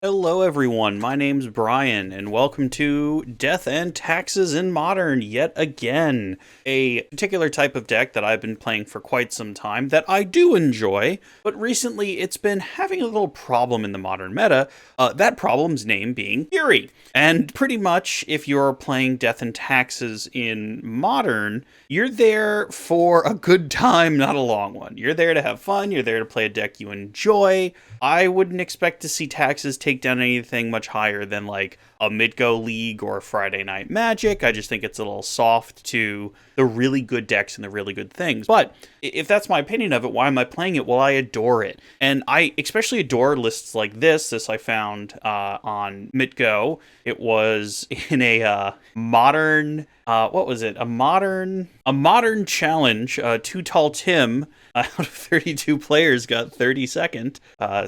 Hello everyone, my name's Brian, and welcome to Death and Taxes in Modern yet again. A particular type of deck that I've been playing for quite some time that I do enjoy, but recently it's been having a little problem in the Modern meta, that problem's name being Fury. And pretty much, if you're playing Death and Taxes in Modern, you're there for a good time, not a long one. You're there to have fun, you're there to play a deck you enjoy. I wouldn't expect to see Taxes take down anything much higher than like a mid-go league or Friday Night Magic. I just think it's a little soft to the really good decks and the really good things. But if that's my opinion of it, why am I playing it? Well, I adore it. And I especially adore lists like this. This I found on mid-go. It was in a modern... what was it? A modern challenge. Too Tall Tim out of 32 players got 32nd.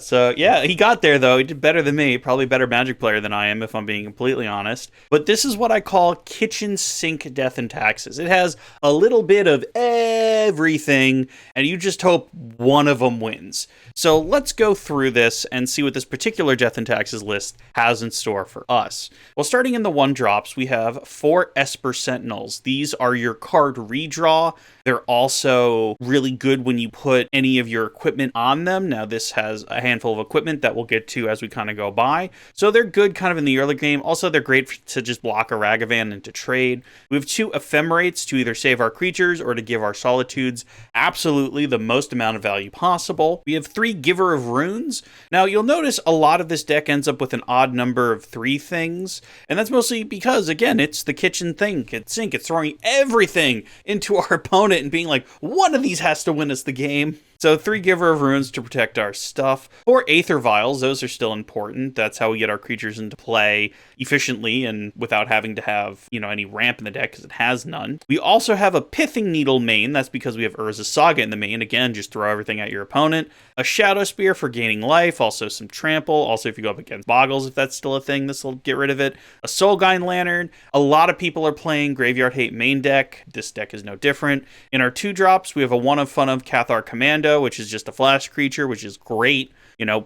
So yeah, he got there though. He did better than me. Probably a better Magic player than I am, if I'm being completely honest. But this is what I call kitchen sink Death and Taxes. It has a little bit of everything, and you just hope one of them wins. So let's go through this and see what this particular Death and Taxes list has in store for us. Well, starting in the 1-drops, we have 4 Esper Sentinels. These are your card redraw. They're also really good when you put any of your equipment on them. Now, this has a handful of equipment that we'll get to as we kind of go by. So they're good kind of in the early game. Also, they're great to just block a Ragavan and to trade. We have 2 Ephemerates to either save our creatures or to give our Solitudes absolutely the most amount of value possible. We have 3 Giver of Runes. Now, you'll notice a lot of this deck ends up with an odd number of 3 things. And that's mostly because, again, it's the kitchen sink. It's throwing everything into our opponent and being like, one of these has to win us the game. So 3 Giver of Runes to protect our stuff. 4 Aether Vials, those are still important. That's how we get our creatures into play efficiently and without having to have, any ramp in the deck because it has none. We also have a Pithing Needle main. That's because we have Urza Saga in the main. Again, just throw everything at your opponent. A Shadowspear for gaining life. Also some trample. Also, if you go up against Boggles, if that's still a thing, this will get rid of it. A Soulguide Lantern. A lot of people are playing Graveyard Hate main deck. This deck is no different. In our 2-drops, we have a One of Fun of Cathar Commando, which is just a flash creature, which is great.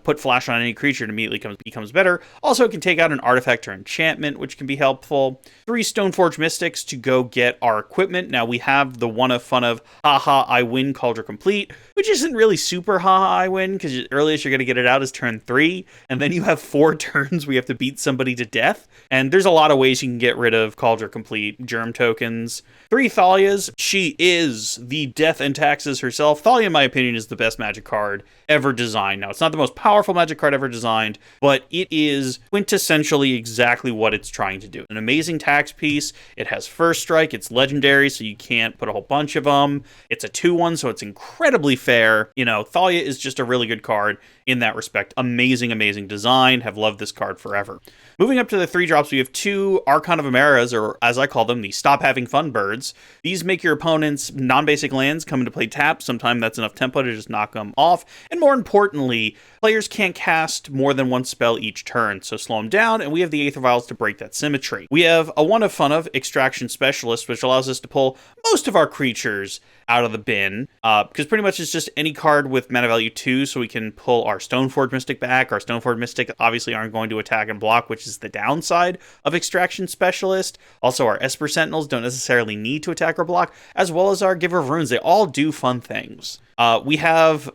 Put flash on any creature and immediately becomes better. Also, it can take out an artifact or enchantment, which can be helpful. 3 Stoneforge Mystics to go get our equipment. Now, we have the One of Fun of Haha, I Win Kaldra Compleat, which isn't really super Haha, I Win, because the earliest you're going to get it out is turn 3, and then you have 4 turns where you have to beat somebody to death. And there's a lot of ways you can get rid of Kaldra Compleat. Germ tokens. 3 Thalias. She is the Death and Taxes herself. Thalia, in my opinion, is the best Magic card ever designed. Now, it's not the most powerful Magic card ever designed, but it is quintessentially exactly what it's trying to do. An amazing tax piece. It has first strike. It's legendary, so you can't put a whole bunch of them. It's a 2/1, so it's incredibly fair. Thalia is just a really good card in that respect. Amazing, amazing design. Have loved this card forever. Moving up to the 3-drops, we have 2 Archon of Emeria, or as I call them, the Stop Having Fun birds. These make your opponent's non-basic lands come into play tapped. Sometimes that's enough tempo to just knock them off. And more importantly, players can't cast more than 1 spell each turn, so slow them down, and we have the Aether Vials to break that symmetry. We have a One of Fun of Extraction Specialist, which allows us to pull most of our creatures out of the bin, because pretty much it's just any card with mana value 2, so we can pull our Stoneforge Mystic back. Our Stoneforge Mystic obviously aren't going to attack and block, which is the downside of Extraction Specialist. Also, our Esper Sentinels don't necessarily need to attack or block, as well as our Giver of Runes. They all do fun things. We have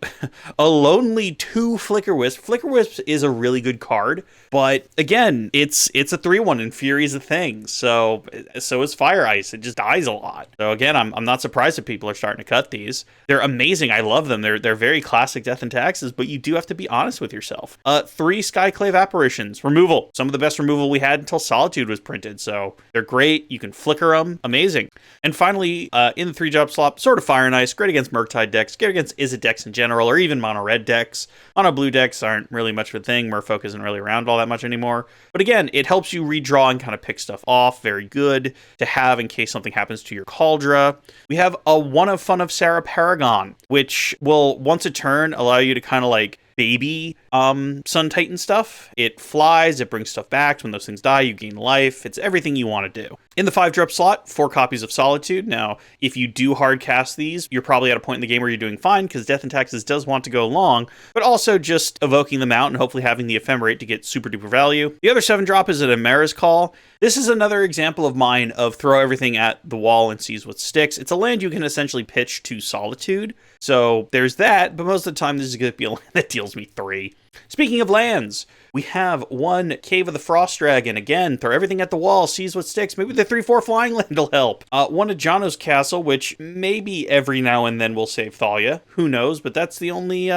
a lonely 2 Flickerwisp. Flickerwisp is a really good card, but again, it's a 3/1 and Fury's a thing. So is Fire Ice. It just dies a lot. So again, I'm not surprised that people are starting to cut these. They're amazing. I love them. They're very classic Death and Taxes, but you do have to be honest with yourself. 3 Skyclave Apparitions. Removal. Some of the best removal we had until Solitude was printed. So they're great. You can flicker them. Amazing. And finally, in the 3-drop slot, sort of Fire and Ice. Great against Murktide decks. Great against Izzet decks in general, or even mono red decks. Mono blue decks aren't really much of a thing. Merfolk isn't really around all that much anymore. But again, it helps you redraw and kind of pick stuff off. Very good to have in case something happens to your Kaldra. We have a One of Fun of Serra Paragon, which will once a turn allow you to kind of like baby Sun Titan stuff. It flies, it brings stuff back. When those things die, you gain life. It's everything you want to do. In the 5-drop slot, 4 copies of Solitude. Now, if you do hard cast these, you're probably at a point in the game where you're doing fine, because Death and Taxes does want to go long, but also just evoking them out and hopefully having the Ephemerate to get super duper value. The other 7-drop is an Emera's Call. This is another example of mine of throw everything at the wall and sees what sticks. It's a land you can essentially pitch to Solitude, so there's that, but most of the time this is going to be a land that deals me 3. Speaking of lands, we have 1 Cave of the Frost Dragon. Again, throw everything at the wall, sees what sticks. Maybe the 3/4 flying land will help. 1 Eiganjo Castle, which maybe every now and then will save Thalia. Who knows? But that's the only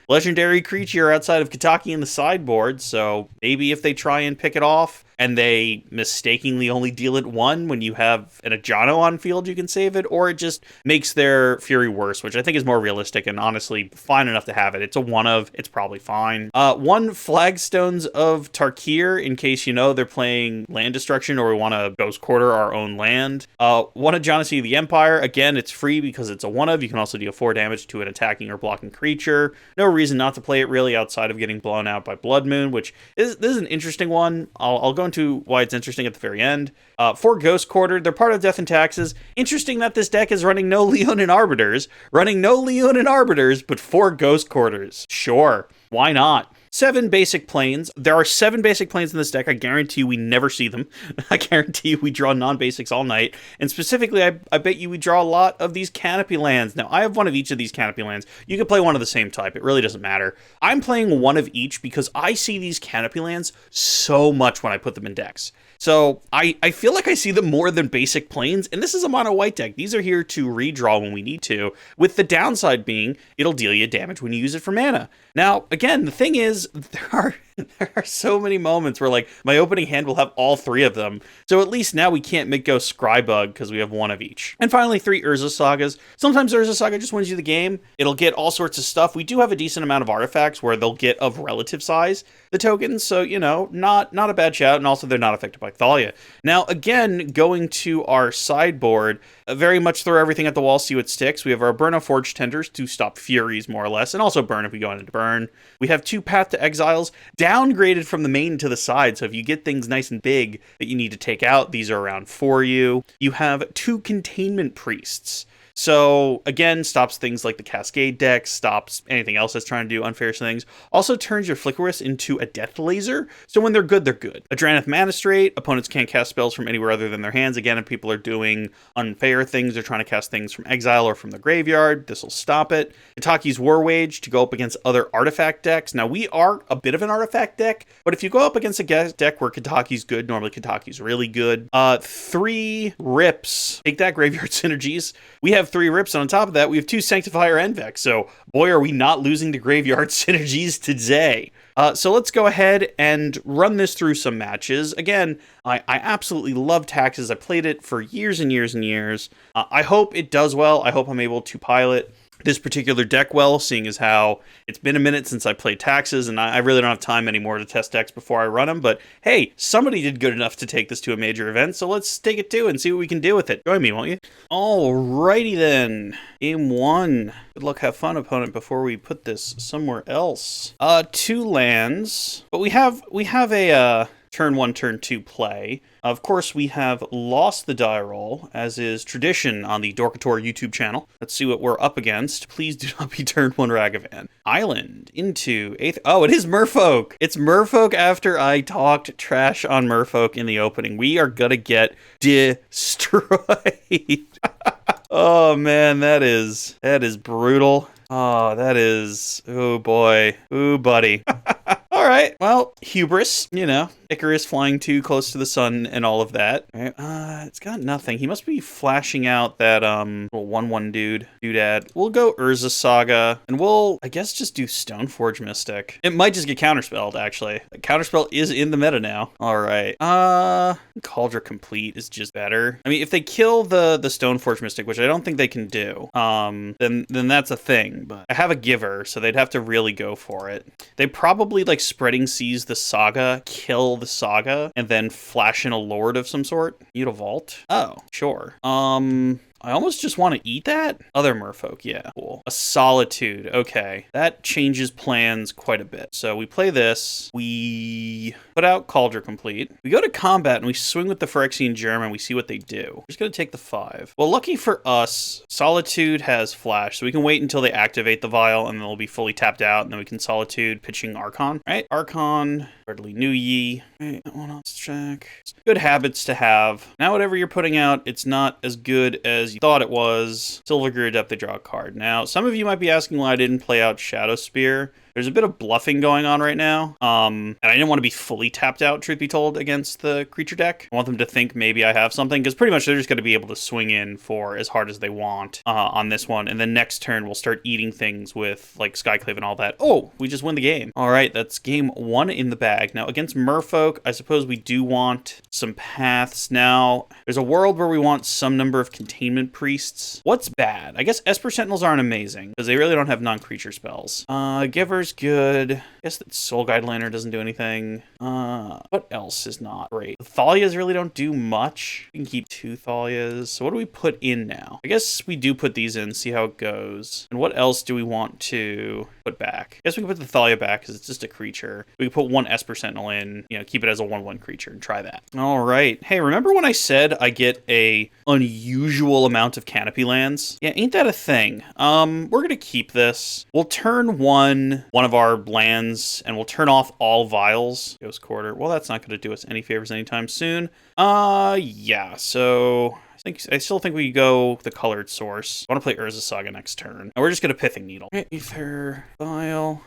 legendary creature outside of Kataki in the sideboard. So maybe if they try and pick it off and they mistakenly only deal it 1 when you have an Eiganjo on field, you can save it. Or it just makes their Fury worse, which I think is more realistic and honestly fine enough to have it. It's a 1 of, it's probably fine. 1 Flagstones of Trokair, in case you know they're playing land destruction or we want to Ghost Quarter our own land. 1 Eiganjo of the Empire. Again, it's free because it's a 1 of. You can also deal 4 damage to an attacking or blocking creature. No reason not to play it really outside of getting blown out by Blood Moon, which is, this is an interesting one. I'll go into why it's interesting at the very end. 4 Ghost Quarter. They're part of Death and Taxes. Interesting that this deck is running no Leonin Arbiters. But 4 Ghost Quarters. Sure. Why not? 7 basic planes. There are 7 basic planes in this deck. I guarantee you we never see them. I guarantee you we draw non-basics all night. And specifically, I bet you we draw a lot of these Canopy lands. Now, I have 1 of each of these Canopy lands. You could play 1 of the same type. It really doesn't matter. I'm playing 1 of each because I see these Canopy lands so much when I put them in decks. So I feel like I see them more than basic planes, and this is a mono white deck. These are here to redraw when we need to, with the downside being it'll deal you damage when you use it for mana. Now, again, the thing is, there are so many moments where, like, my opening hand will have all 3 of them, so at least now we can't make go Scrybug because we have 1 of each. And finally, 3 Urza Sagas. Sometimes Urza Saga just wins you the game. It'll get all sorts of stuff. We do have a decent amount of artifacts where they'll get of relative size the tokens, so, you know, not a bad shout, and also they're not affected by Thalia. Now, again, going to our sideboard, very much throw everything at the wall, see what sticks. We have our Burrenton Forge-Tenders to stop Furies, more or less, and also burn if we go into burn. We have 2 Path to Exiles, downgraded from the main to the side, so if you get things nice and big that you need to take out, these are around for you. You have 2 Containment Priests. So, again, stops things like the Cascade deck, stops anything else that's trying to do unfair things. Also turns your Flickerwisp into a Death Laser, so when they're good, they're good. A Drannith Magistrate, opponents can't cast spells from anywhere other than their hands. Again, if people are doing unfair things, they're trying to cast things from exile or from the graveyard, this will stop it. Kataki's War Wage to go up against other artifact decks. Now, we are a bit of an artifact deck, but if you go up against a deck where Kataki's good, normally Kataki's really good. 3 Rips. Take that, Graveyard Synergies. We have 3 Rips, and on top of that, we have 2 Sanctifier en-Vec, so boy, are we not losing to Graveyard Synergies today. So let's go ahead and run this through some matches. Again, I absolutely love Taxes. I played it for years and years and years. I hope it does well. I hope I'm able to pilot this particular deck well, seeing as how it's been a minute since I played Taxes, and I really don't have time anymore to test decks before I run them, but hey, somebody did good enough to take this to a major event, so let's take it to and see what we can do with it. Join me, won't you? Alrighty then. Game 1. Good luck, have fun, opponent, before we put this somewhere else. 2 lands, but we have a turn 1, turn 2 play. Of course, we have lost the die roll, as is tradition on the Dorkator YouTube channel. Let's see what we're up against. Please do not be turn 1 Ragavan. Island into 8th. Oh, it is Merfolk. It's Merfolk after I talked trash on Merfolk in the opening. We are gonna get destroyed. Oh man, that is brutal. Oh, that is, oh boy. Ooh, buddy. All right, well, hubris, you know, Icarus flying too close to the sun and all of that. All right, it's got nothing. He must be flashing out that little 1/1 doodad. We'll go Urza Saga, and we'll, I guess, just do Stoneforge Mystic. It might just get counterspelled, actually. Counterspell is in the meta now. All right, Kaldra Compleat is just better. I mean, if they kill the Stoneforge Mystic, which I don't think they can do, then that's a thing. But I have a giver, so they'd have to really go for it. They probably like spreading seas the Saga, kill the Saga, and then flash in a Lord of some sort. Need a vault? Oh, sure. I almost just want to eat that. Other merfolk, yeah, cool. A Solitude, okay. That changes plans quite a bit. So we play this, we put out Kaldra Compleat. We go to combat and we swing with the Phyrexian Germ and we see what they do. We're just gonna take the 5. Well, lucky for us, Solitude has flash, so we can wait until they activate the vial and then they'll be fully tapped out, and then we can Solitude pitching Archon. Right, Archon, hardly knew ye. Right, that one, let's check. Good habits to have. Now whatever you're putting out, it's not as good as you thought it was. Silvergear Adept, they draw a card. Now, some of you might be asking why I didn't play out Shadowspear. There's a bit of bluffing going on right now, and I didn't want to be fully tapped out, truth be told, against the creature deck. I want them to think maybe I have something, because pretty much they're just going to be able to swing in for as hard as they want on this one, and then next turn we'll start eating things with, like, Skyclave and all that. Oh, we just win the game. All right, that's game 1 in the bag. Now, against Merfolk, I suppose we do want some paths. Now, there's a world where we want some number of containment priests. What's bad? I guess Esper Sentinels aren't amazing, because they really don't have non-creature spells. Giver's good. I guess that Soul Guide Lantern doesn't do anything. What else is not great? The Thalias really don't do much. We can keep 2 Thalias. So what do we put in now? I guess we do put these in, see how it goes. And what else do we want to put back? I guess we can put the Thalia back because it's just a creature. We can put 1 Esper Sentinel in, you know, keep it as a 1/1 creature and try that. All right. Hey, remember when I said I get a unusual amount of canopy lands? Yeah, ain't that a thing? We're gonna keep this. We'll turn one of our lands, and we'll turn off all vials. Ghost Quarter. Well, that's not going to do us any favors anytime soon. Yeah, so I still think we go the colored source. I want to play Urza Saga next turn. And we're just going to Pithing Needle. Aether Vial.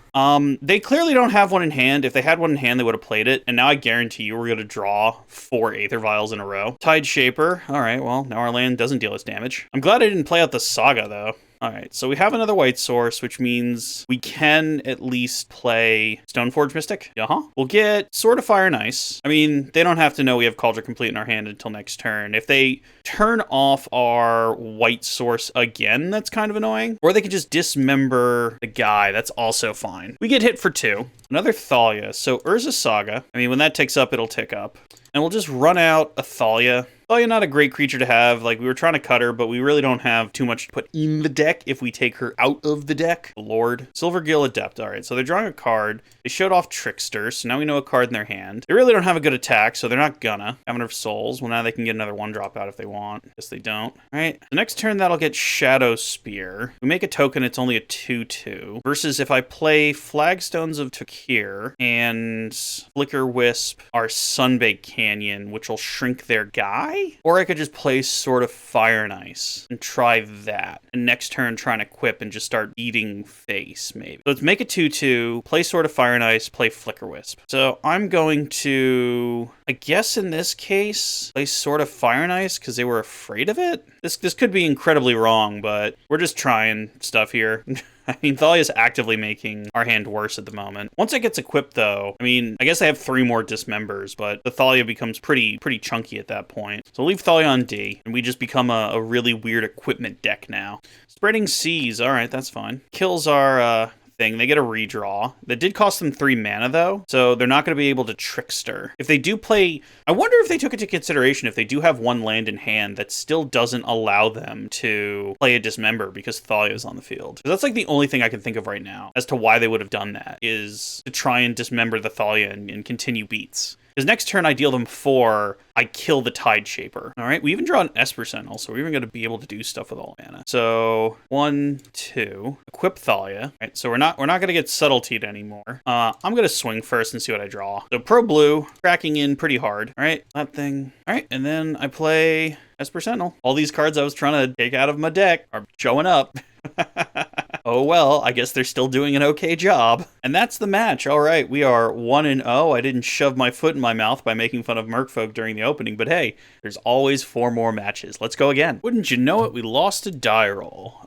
They clearly don't have one in hand. If they had one in hand, they would have played it. And now I guarantee you we're going to draw 4 Aether Vials in a row. Tide Shaper. All right, well, now our land doesn't deal us damage. I'm glad I didn't play out the Saga, though. All right, so we have another white source, which means we can at least play Stoneforge Mystic. We'll get Sword of Fire and Ice. I mean, they don't have to know we have Kaldra Compleat in our hand until next turn. If they turn off our white source again, that's kind of annoying. Or they can just dismember the guy. That's also fine. We get hit for 2. Another Thalia. So Urza Saga. I mean, when that ticks up, it'll tick up. And we'll just run out a Thalia. Thalia, not a great creature to have. Like, we were trying to cut her, but we really don't have too much to put in the deck if we take her out of the deck. Lord. Silvergill Adept. All right, so they're drawing a card. They showed off Trickster, so now we know a card in their hand. They really don't have a good attack, so they're not gonna. Having of Souls. Well, now they can get another 1-drop out if they want. Guess they don't. All right. The next turn, that'll get Shadowspear. We make a token, it's only a 2/2. Versus if I play Flagstones of Trokair and Flickerwisp, our Sunbaked Canyon, which will shrink their guy. Or I could just play Sword of Fire and Ice and try that. And next turn, try and equip and just start eating face, maybe. So let's make a 2/2, play Sword of Fire and Ice, play Flickerwisp. So I'm going to, I guess in this case, play Sword of Fire and Ice because they were afraid of it. This could be incredibly wrong, but we're just trying stuff here. I mean, Thalia's actively making our hand worse at the moment. Once it gets equipped, though, I mean, I guess I have 3 more Dismembers, but the Thalia becomes pretty chunky at that point. So leave Thalia on D, and we just become a really weird equipment deck now. Spreading Seas, all right, that's fine. Kills our thing. They get a redraw. That did cost them 3 mana, though, so they're not going to be able to Trickster. If they do play... I wonder if they took into consideration if they do have 1 land in hand that still doesn't allow them to play a Dismember because Thalia is on the field. That's like the only thing I can think of right now as to why they would have done that, is to try and Dismember the Thalia and continue beats. Because next turn I deal them 4, I kill the Tide Shaper. All right, we even draw an Esper Sentinel, so we're even going to be able to do stuff with all mana. So 1, 2, equip Thalia. All right, so we're not going to get Subtlety'd anymore. I'm going to swing first and see what I draw. So Pro Blue, cracking in pretty hard. All right, that thing. All right, and then I play Esper Sentinel. All these cards I was trying to take out of my deck are showing up. Oh well, I guess they're still doing an okay job. And that's the match. All right, we are 1-0. I didn't shove my foot in my mouth by making fun of Merfolk during the opening, but hey, there's always 4 more matches. Let's go again. Wouldn't you know it, we lost a die roll.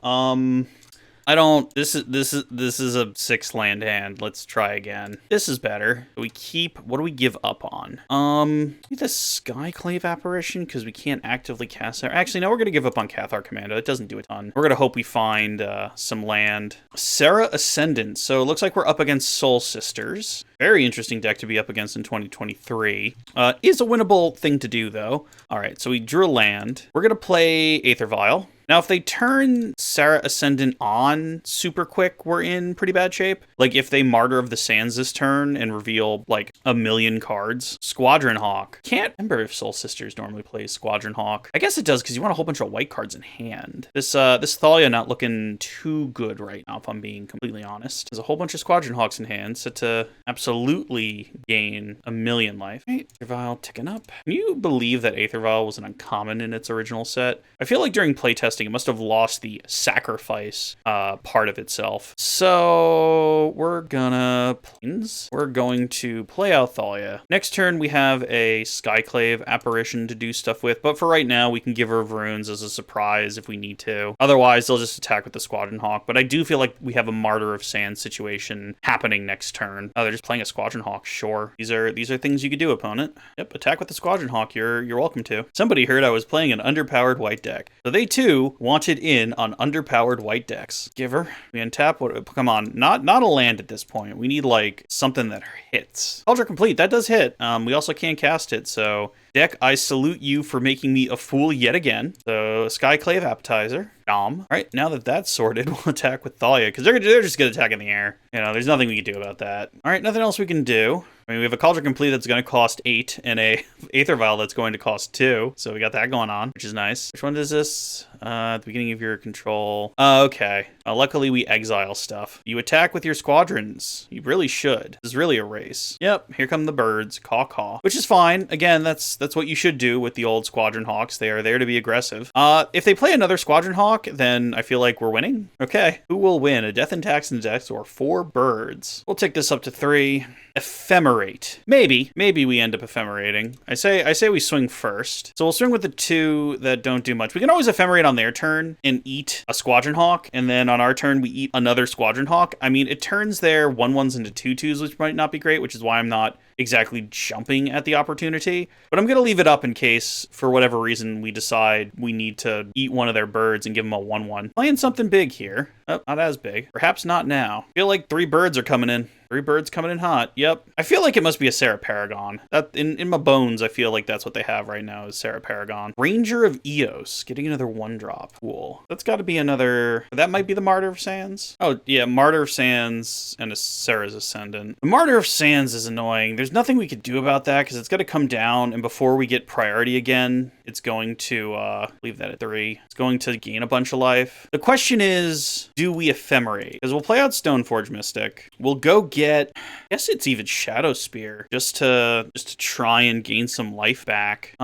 I don't, this is a 6-land hand. Let's try again. This is better. We keep, what do we give up on? The Skyclave Apparition, because we can't actively cast there. Actually, no, we're going to give up on Cathar Commando. It doesn't do a ton. We're going to hope we find some land. Serra Ascendant. So it looks like we're up against Soul Sisters. Very interesting deck to be up against in 2023. Is a winnable thing to do, though. All right, so we drew a land. We're going to play Aether Vial. Now, if they turn Serra Ascendant on super quick, we're in pretty bad shape. Like, if they Martyr of the Sands this turn and reveal, like, 1,000,000 cards. Squadron Hawk. Can't remember if Soul Sisters normally plays Squadron Hawk. I guess it does, because you want a whole bunch of white cards in hand. This Thalia not looking too good right now, if I'm being completely honest. There's a whole bunch of Squadron Hawks in hand, set to absolutely gain 1,000,000 life. Aether Vial ticking up. Can you believe that Aether Vial was an uncommon in its original set? I feel like during playtesting, it must have lost the sacrifice part of itself. So we're gonna plains. We're going to play out Thalia. Next turn, we have a Skyclave Apparition to do stuff with, but for right now, we can give her runes as a surprise if we need to. Otherwise, they'll just attack with the Squadron Hawk, but I do feel like we have a Martyr of Sand situation happening next turn. Oh, they're just playing a Squadron Hawk, sure. These are things you could do, opponent. Yep, attack with the Squadron Hawk, you're welcome to. Somebody heard I was playing an underpowered white deck. So they too wanted in on underpowered white decks. Give her. We untap what, come on, not a land at this point. We need like something that hits. Kaldra Compleat, that does hit. We also can't cast it, so deck, I salute you for making me a fool yet again. So Skyclave Appetizer. All right, now that that's sorted, we'll attack with Thalia, because they're just going to attack in the air. You know, there's nothing we can do about that. All right, nothing else we can do. I mean, we have a Kaldra Compleat that's going to cost 8 and a Aether Vial that's going to cost 2. So we got that going on, which is nice. Which one is this? At the beginning of your control. Okay. Luckily, we exile stuff. You attack with your squadrons. You really should. This is really a race. Yep, here come the birds. Caw caw. Which is fine. Again, that's what you should do with the old Squadron Hawks. They are there to be aggressive. If they play another Squadron Hawk, then I feel like we're winning. Okay. Who will win? A Death and Tax and Dex or 4 birds? We'll take this up to 3. Ephemerate. Maybe we end up ephemerating. I say we swing first. So we'll swing with the 2 that don't do much. We can always ephemerate on their turn and eat a Squadron Hawk, and then on our turn we eat another Squadron Hawk. I mean, it turns their 1/1s into 2/2s, which might not be great, which is why I'm not exactly jumping at the opportunity. But I'm going to leave it up in case, for whatever reason, we decide we need to eat one of their birds and give them a 1/1. Playing something big here. Oh, not as big. Perhaps not now. I feel like 3 birds are coming in. 3 birds coming in hot. Yep. I feel like it must be a Serra Paragon. That in my bones, I feel like that's what they have right now is Serra Paragon. Ranger of Eos. Getting another 1-drop. Cool. That's got to be another... That might be the Martyr of Sands. Oh, yeah. Martyr of Sands and a Serra's Ascendant. The Martyr of Sands is annoying. There's nothing we could do about that because it's got to come down, and before we get priority again, it's going to... leave that at 3. It's going to gain a bunch of life. The question is, do we ephemerate? Because we'll play out Stoneforge Mystic. We'll go get... I guess it's even Shadowspear just to try and gain some life back.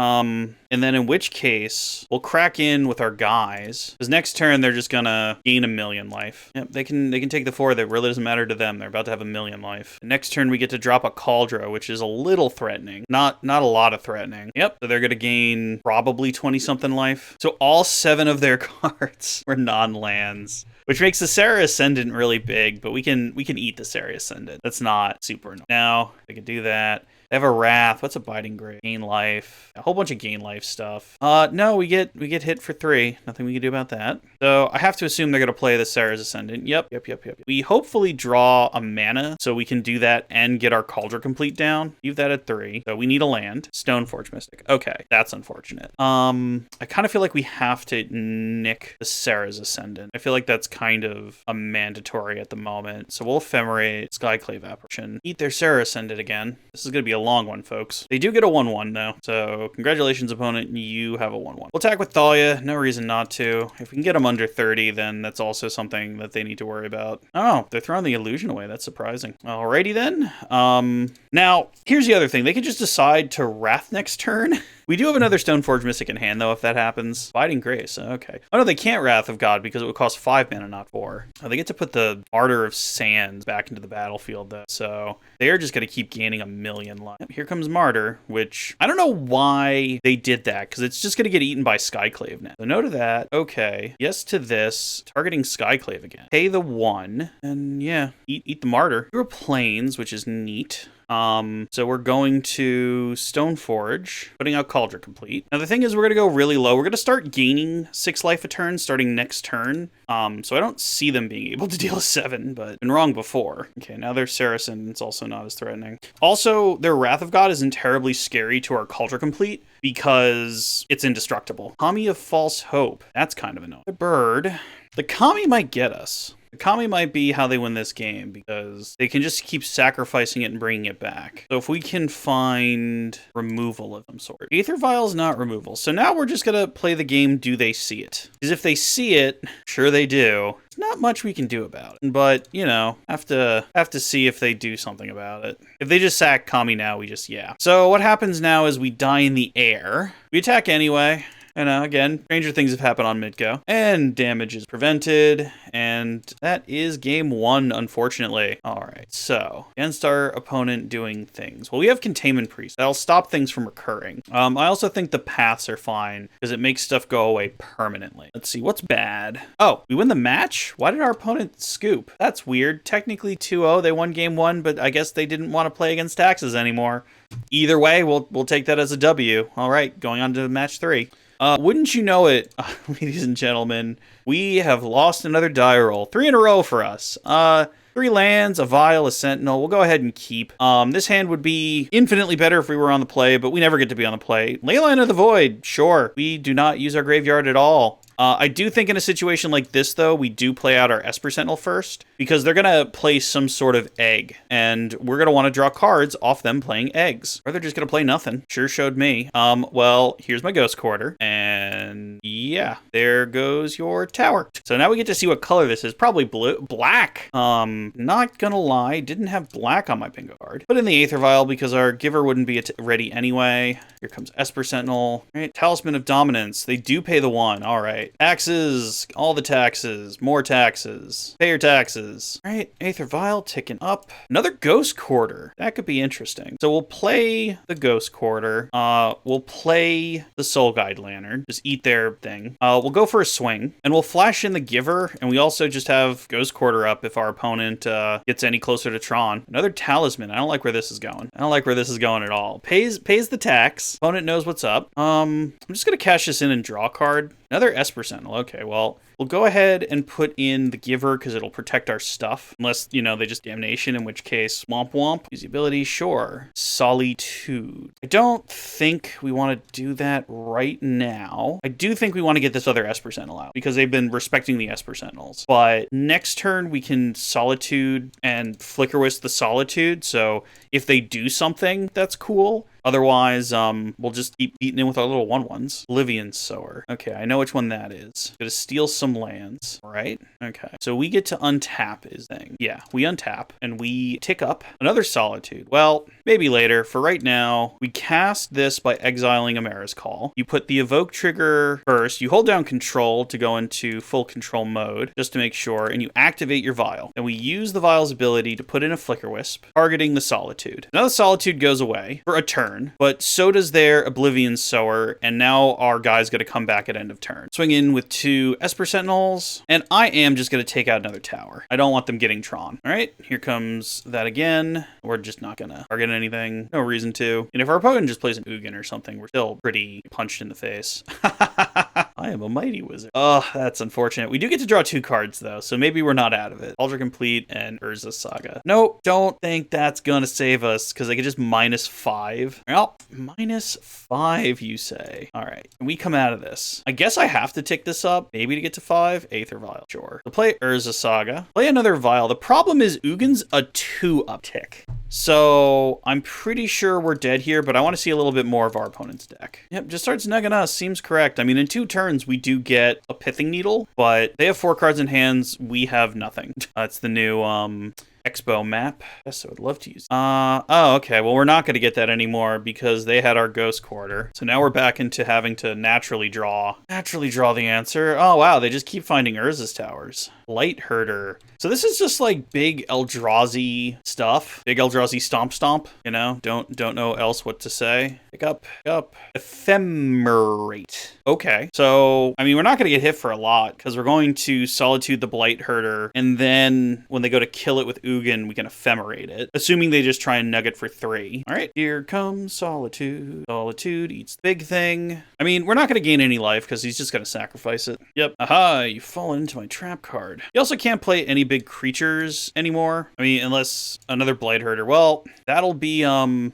And then in which case we'll crack in with our guys because next turn they're just gonna gain 1,000,000 life. Yep, they can take the 4. That really doesn't matter to them. They're about to have 1,000,000 life. Next turn we get to drop a Kaldra, which is a little threatening. Not a lot of threatening. Yep, so they're gonna gain probably 20-something life. So all 7 of their cards were non-lands, which makes the Serra Ascendant really big, but we can eat the Serra Ascendant. That's not super annoying. Now, they can do that. They have a Wrath. What's a Biting Grave? Gain life. A whole bunch of gain life stuff. No, we get hit for 3. Nothing we can do about that. So I have to assume they're going to play the Serra's Ascendant. Yep. We hopefully draw a mana so we can do that and get our Kaldra Compleat down. Leave that at 3. So we need a land. Stoneforge Mystic. Okay, that's unfortunate. I kind of feel like we have to nick the Serra's Ascendant. I feel like that's kind of a mandatory at the moment. So we'll Ephemerate, Skyclave Apparition. Eat their Serra Ascendant again. This is going to be a long one, folks. They do get a 1/1 though, so congratulations, opponent. You have a 1/1. We'll attack with Thalia. No reason not to. If we can get them under 30, then that's also something that they need to worry about. Oh, they're throwing the illusion away. That's surprising. Alrighty then. Now, here's the other thing. They could just decide to Wrath next turn. We do have another Stoneforge Mystic in hand, though, if that happens. Fighting Grace, okay. Oh, no, they can't Wrath of God because it would cost 5 mana, not 4. Oh, they get to put the Martyr of Sands back into the battlefield, though. So they are just going to keep gaining 1,000,000 life. Here comes Martyr, which I don't know why they did that, because it's just going to get eaten by Skyclave now. So no to that. Okay. Yes to this. Targeting Skyclave again. Pay the 1. And yeah, eat the Martyr. Here are Plains, which is neat. So we're going to Stoneforge, putting out Kaldra Compleat. Now the thing is, we're going to go really low. We're going to start gaining 6 life a turn starting next turn. So I don't see them being able to deal 7, but been wrong before. Okay, now their Serra Sentinel. It's also not as threatening. Also, their Wrath of God isn't terribly scary to our Kaldra Compleat because it's indestructible. Kami of False Hope. That's kind of annoying. The bird. The Kami might get us. The Kami might be how they win this game because they can just keep sacrificing it and bringing it back. So if we can find removal of some sort. Aether Vial is not removal. So now we're just going to play the game, do they see it? Because if they see it, sure they do. There's not much we can do about it. But, you know, have to see if they do something about it. If they just sack Kami now, we just, yeah. So what happens now is we die in the air. We attack anyway. And again, stranger things have happened on mid-go. And damage is prevented. And that is game 1, unfortunately. Alright, so against our opponent doing things. Well, we have Containment Priest. That'll stop things from recurring. I also think the paths are fine because it makes stuff go away permanently. Let's see, what's bad? Oh, we win the match? Why did our opponent scoop? That's weird. Technically 2-0, they won game 1, but I guess they didn't want to play against taxes anymore. Either way, we'll take that as a W. Alright, going on to match 3. Wouldn't you know it, ladies and gentlemen, we have lost another die roll. 3 in a row for us. 3 lands, a Vial, a Sentinel. We'll go ahead and keep. This hand would be infinitely better if we were on the play, but we never get to be on the play. Leyline of the Void, sure. We do not use our graveyard at all. I do think in a situation like this, though, we do play out our Esper Sentinel first, because they're going to play some sort of egg, and we're going to want to draw cards off them playing eggs. Or they're just going to play nothing. Sure showed me. Well, here's my Ghost Quarter, and yeah, there goes your tower. So now we get to see what color this is. Probably blue. Black. Not gonna lie, didn't have black on my bingo card. Put in the Aether Vial because our giver wouldn't be ready anyway. Here comes Esper Sentinel. All right, Talisman of Dominance. They do pay the 1. All right. Taxes, all the taxes, more taxes, pay your taxes. All right, Aether Vial ticking up. Another Ghost Quarter. That could be interesting. So we'll play the Ghost Quarter. We'll play the Soul Guide Lantern. Just eat their thing. We'll go for a swing, and we'll flash in the giver, and we also just have Ghost Quarter up if our opponent gets any closer to Tron. Another Talisman. I don't like where this is going. I don't like where this is going at all. Pays the tax. Opponent knows what's up. I'm just gonna cash this in and draw a card. Another Esper Sentinel. Okay, well, we'll go ahead and put in the giver because it'll protect our stuff. Unless, you know, they just damnation, in which case, womp womp. Use the ability, sure. Solitude. I don't think we want to do that right now. I do think we want to get this other Esper Sentinel out because they've been respecting the Esper Sentinels. But next turn, we can Solitude and Flickerwisp the Solitude. So if they do something, that's cool. Otherwise, we'll just keep beating in with our little 1/1s. Oblivion Sower. Okay, I know which one that is. Gonna steal some lands, right? Okay. So we get to untap his thing. Yeah, we untap and we tick up another Solitude. Well, maybe later. For right now, we cast this by exiling Emera's Call. You put the evoke trigger first. You hold down control to go into full control mode, just to make sure, and you activate your Vial. And we use the Vial's ability to put in a Flickerwisp, targeting the Solitude. Now the Solitude goes away for a turn, but so does their Oblivion Sower, and now our guy's going to come back at end of turn. Swing in with 2 Esper Sentinels, and I am just going to take out another tower. I don't want them getting Tron. All right, here comes that again. We're just not going to target anything. No reason to. And if our opponent just plays an Ugin or something, we're still pretty punched in the face. I am a mighty wizard. Oh, that's unfortunate. We do get to draw 2 cards, though, so maybe we're not out of it. Kaldra Compleat and Urza Saga. Nope, don't think that's going to save us, because they could just -5. Well, -5, you say. All right, we come out of this. I guess I have to tick this up, maybe to get to 5. Aether Vial, sure. So play Urza Saga. Play another Vial. The problem is Ugin's a 2 uptick. So I'm pretty sure we're dead here, but I want to see a little bit more of our opponent's deck. Yep, just starts nugging us. Seems correct. I mean, in 2 turns, we do get a Pithing Needle, but they have 4 cards in hands. We have nothing. That's the new Expo map. Yes, I would love to use it. Oh, okay. Well, we're not going to get that anymore because they had our Ghost Quarter. So now we're back into having to naturally draw the answer. Oh, wow. They just keep finding Urza's towers. Light Herder. So this is just like big Eldrazi stuff. Big Eldrazi stomp. You know, don't know else what to say. Pick up. Ephemerate. Okay. So, I mean, we're not going to get hit for a lot because we're going to Solitude the Blight Herder. And then when they go to kill it with Ugin, we can Ephemerate it. Assuming they just try and nug it for 3. All right. Here comes Solitude. Solitude eats the big thing. I mean, we're not going to gain any life because he's just going to sacrifice it. Yep. Aha, you've fallen into my trap card. You also can't play any big creatures anymore. I mean, unless another Blight Herder. Well, that'll be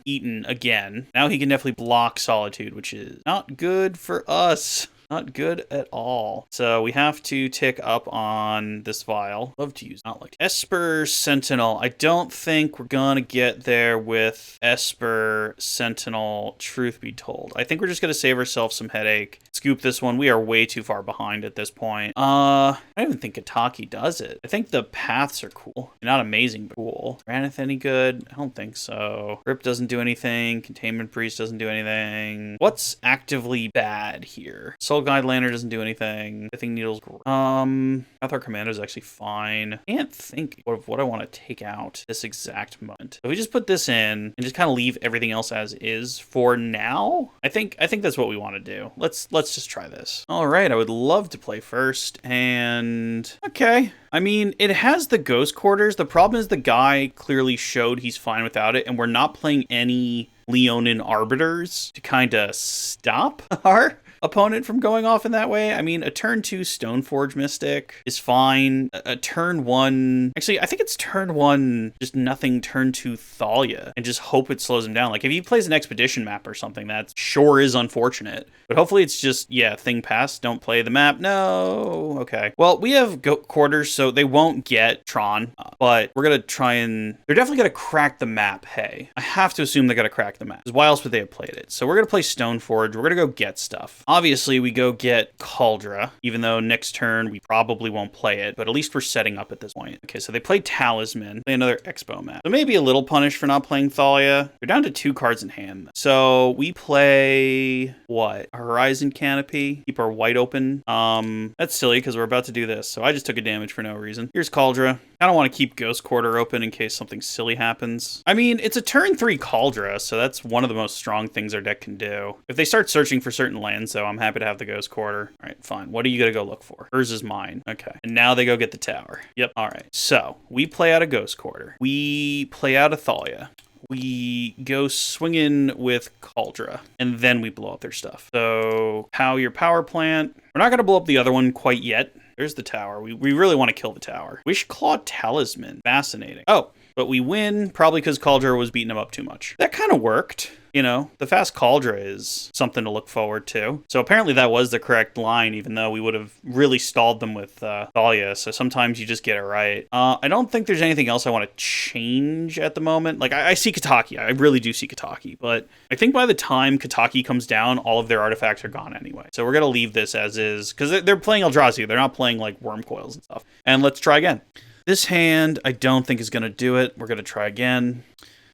eaten again. Now he can definitely block Solitude, which is not good for us. Not good at all. So we have to tick up on this vial. Love to use, not like Esper Sentinel. I don't think we're gonna get there with Esper Sentinel, truth be told. I think we're just gonna save ourselves some headache. Scoop this one. We are way too far behind at this point. I don't even think Kataki does it. I think the paths are cool. Not amazing, but cool. Drannith any good? I don't think so. Rip doesn't do anything. Containment Priest doesn't do anything. What's actively bad here? Soul Guide Lantern doesn't do anything. Pithing Needle's great. Cathar Commando is actually fine. I can't think of what I want to take out this exact moment. So we just put this in and just kind of leave everything else as is for now. I think that's what we want to do. Let's just try this. All right, I would love to play first, and okay. I mean, it has the Ghost Quarters. The problem is the guy clearly showed he's fine without it, and we're not playing any Leonin Arbiters to kind of stop our opponent from going off in that way. I mean, a turn 2 Stoneforge Mystic is fine. A turn 1, actually, I think it's turn 1, just nothing, turn 2 Thalia, and just hope it slows him down. Like, if he plays an Expedition map or something, that sure is unfortunate. But hopefully it's just, yeah, thing pass, don't play the map. No, okay. Well, we have quarters, so they won't get Tron, but we're going to try and, they're definitely going to crack the map, hey. I have to assume they're going to crack the map, because why else would they have played it? So we're going to play Stoneforge, we're going to go get stuff. Obviously, we go get Kaldra, even though next turn we probably won't play it, but at least we're setting up at this point. Okay, so they play Talisman, play another Expo map. So maybe a little punished for not playing Thalia. They're down to 2 cards in hand. So we play, what? Horizon Canopy, keep our white open. That's silly because we're about to do this, so I just took a damage for no reason. Here's Kaldra. I don't want to keep Ghost Quarter open in case something silly happens. I mean, it's a turn 3 Kaldra, so that's one of the most strong things our deck can do. If they start searching for certain lands, though, I'm happy to have the Ghost Quarter. All right, fine. What are you going to go look for? Urza's mine. Okay. And now they go get the tower. Yep. All right. So we play out a Ghost Quarter. We play out a Thalia. We go swinging with Kaldra, and then we blow up their stuff. So, pow your power plant. We're not going to blow up the other one quite yet. There's the tower. We really want to kill the tower. Wishclaw Talisman. Fascinating. Oh, but we win probably because Kaldra was beating him up too much. That kind of worked. You know, the fast Kaldra is something to look forward to. So apparently that was the correct line, even though we would have really stalled them with Thalia. So sometimes you just get it right. I don't think there's anything else I want to change at the moment. Like, I see Kataki. I really do see Kataki. But I think by the time Kataki comes down, all of their artifacts are gone anyway. So we're going to leave this as is. Because they're playing Eldrazi. They're not playing, like, Worm Coils and stuff. And let's try again. This hand, I don't think is going to do it. We're going to try again.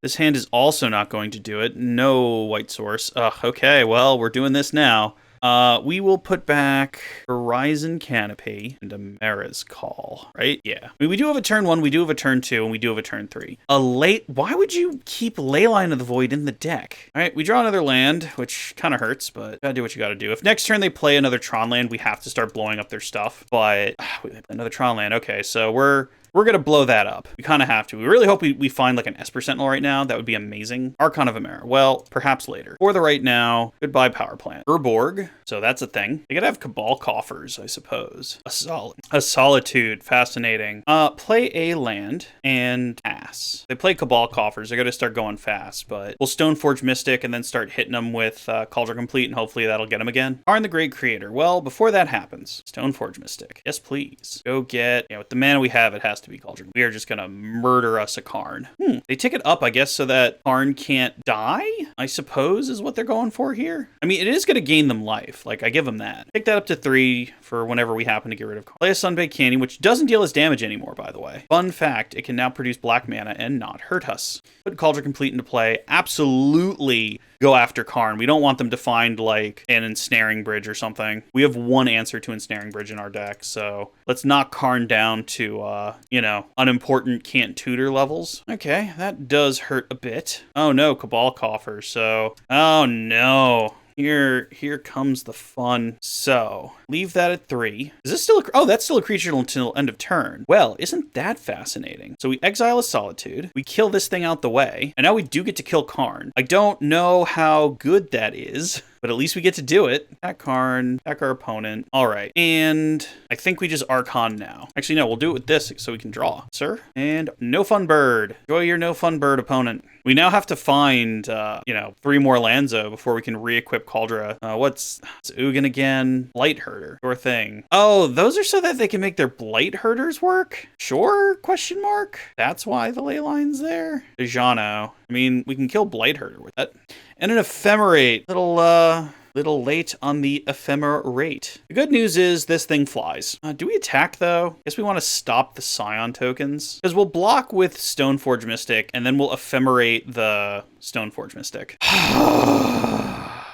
This hand is also not going to do it. No white source. Okay, well, we're doing this now. We will put back Horizon Canopy and Emera's Call, right? Yeah. I mean, we do have a turn 1, we do have a turn 2, and we do have a turn 3. Why would you keep Leyline of the Void in the deck? All right, we draw another land, which kind of hurts, but gotta do what you gotta do. If next turn they play another Tron land, we have to start blowing up their stuff. But another Tron land. Okay, so we're going to blow that up. We kind of have to. We really hope we find like an Esper Sentinel right now. That would be amazing. Archon of Emeria. Well, perhaps later. For the right now, goodbye power plant. Urborg. So that's a thing. They got to have Cabal Coffers, I suppose. A Solitude. Fascinating. Play a land and pass. They play Cabal Coffers. They got to start going fast, but we'll Stoneforge Mystic and then start hitting them with Kaldra Compleat, and hopefully that'll get them again. Karn the Great Creator. Well, before that happens, Stoneforge Mystic. Yes, please. Go get, with the mana we have, it has to be Kaldra. We are just gonna murder us a Karn. They tick it up, I guess, so that Karn can't die, I suppose is what they're going for here. I mean, it is gonna gain them life. Like, I give them that. Take that up to 3 for whenever we happen to get rid of Karn. Play a Sunbaked Canyon, which doesn't deal us damage anymore, by the way. Fun fact, it can now produce black mana and not hurt us. Put Kaldra Compleat into play. Absolutely go after Karn. We don't want them to find like an Ensnaring Bridge or something. We have one answer to Ensnaring Bridge in our deck, so let's knock Karn down to, you know, unimportant can't tutor levels. Okay, that does hurt a bit. Oh no, Cabal Coffer, so... Oh no. Here comes the fun. So, leave that at 3. Is this still oh, that's still a creature until end of turn. Well, isn't that fascinating? So we exile a Solitude, we kill this thing out the way, and now we do get to kill Karn. I don't know how good that is, but at least we get to do it. Attack Karn, attack our opponent. All right, and I think we just Archon now. Actually, no, we'll do it with this so we can draw. Sir, and no fun bird. Enjoy your no fun bird, opponent. We now have to find, you know, 3 more Lanzo before we can re-equip Kaldra. What's Ugin again? Blight Herder, your thing. Oh, those are so that they can make their Blight Herders work? Sure, question mark? That's why the ley line's there? Dejano. I mean, we can kill Blight Herder with that. And an Ephemerate. Little late on the Ephemerate. The good news is this thing flies. Do we attack, though? Guess we want to stop the Scion tokens. Because we'll block with Stoneforge Mystic, and then we'll Ephemerate the Stoneforge Mystic.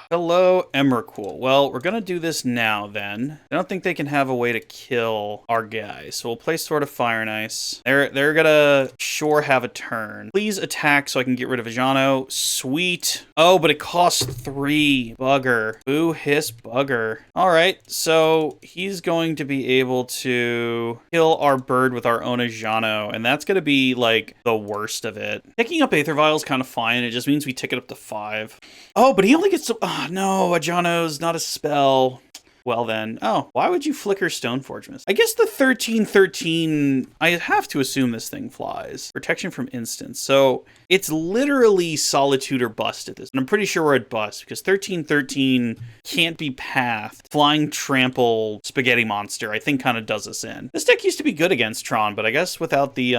Hello, Emrakul. Well, we're going to do this now, then. I don't think they can have a way to kill our guy, so we'll play Sword of Fire and Ice. They're going to sure have a turn. Please attack so I can get rid of Vijano. Sweet. Oh, but it costs 3. Bugger. Boo, hiss, bugger. All right, so he's going to be able to kill our bird with our own Vijano, and that's going to be, like, the worst of it. Picking up Aether Vial is kind of fine. It just means we tick it up to 5. Oh, but he only gets to... Oh, no, Vijano's not a spell. Well then, oh, why would you flicker Stoneforge Mystic? I guess the 13/13, I have to assume this thing flies. Protection from instants. So it's literally Solitude or bust at this. And I'm pretty sure we're at bust because 13/13 can't be pathed. Flying Trample Spaghetti Monster, I think kind of does us in. This deck used to be good against Tron, but I guess without the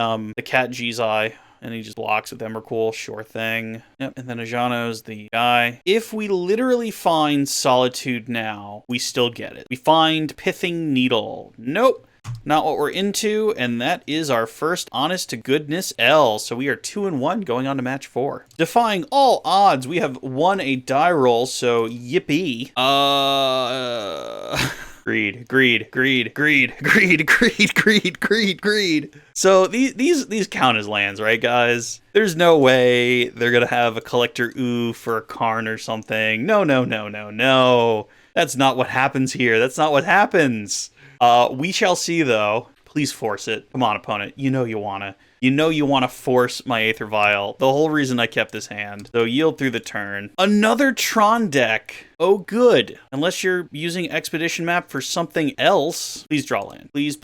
Cat G's Eye. And he just blocks with Emrakul, sure thing. Yep, and then Ajano's the guy. If we literally find Solitude now, we still get it. We find Pithing Needle. Nope, not what we're into, and that is our first honest to goodness L. So we are 2-1 going on to match 4. Defying all odds, we have won a die roll, so yippee. Greed. So these count as lands, right, guys? There's no way they're gonna have a Collector Ooh for a Karn or something. No. That's not what happens here. That's not what happens. We shall see, though. Please force it. Come on, opponent. You know you wanna. You know you want to force my Aether Vial. The whole reason I kept this hand. So yield through the turn. Another Tron deck. Oh, good. Unless you're using Expedition Map for something else. Please draw land. Please.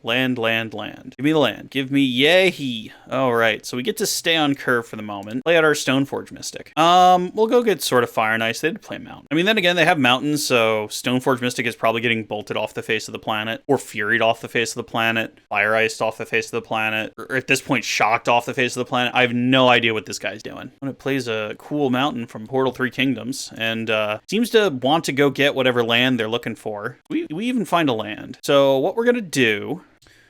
Land. Give me the land. Give me yay. All right. So we get to stay on curve for the moment. Play out our Stoneforge Mystic. We'll go get Sword of Fire and Ice. They did play Mountain. I mean, then again, they have Mountains, so Stoneforge Mystic is probably getting bolted off the face of the planet, or Furied off the face of the planet, Fire Iced off the face of the planet, or at this point, Shocked off the face of the planet. I have no idea what this guy's doing. When it plays a cool Mountain from Portal 3 Kingdoms, and seems to want to go get whatever land they're looking for. We even find a land. So what we're going to do...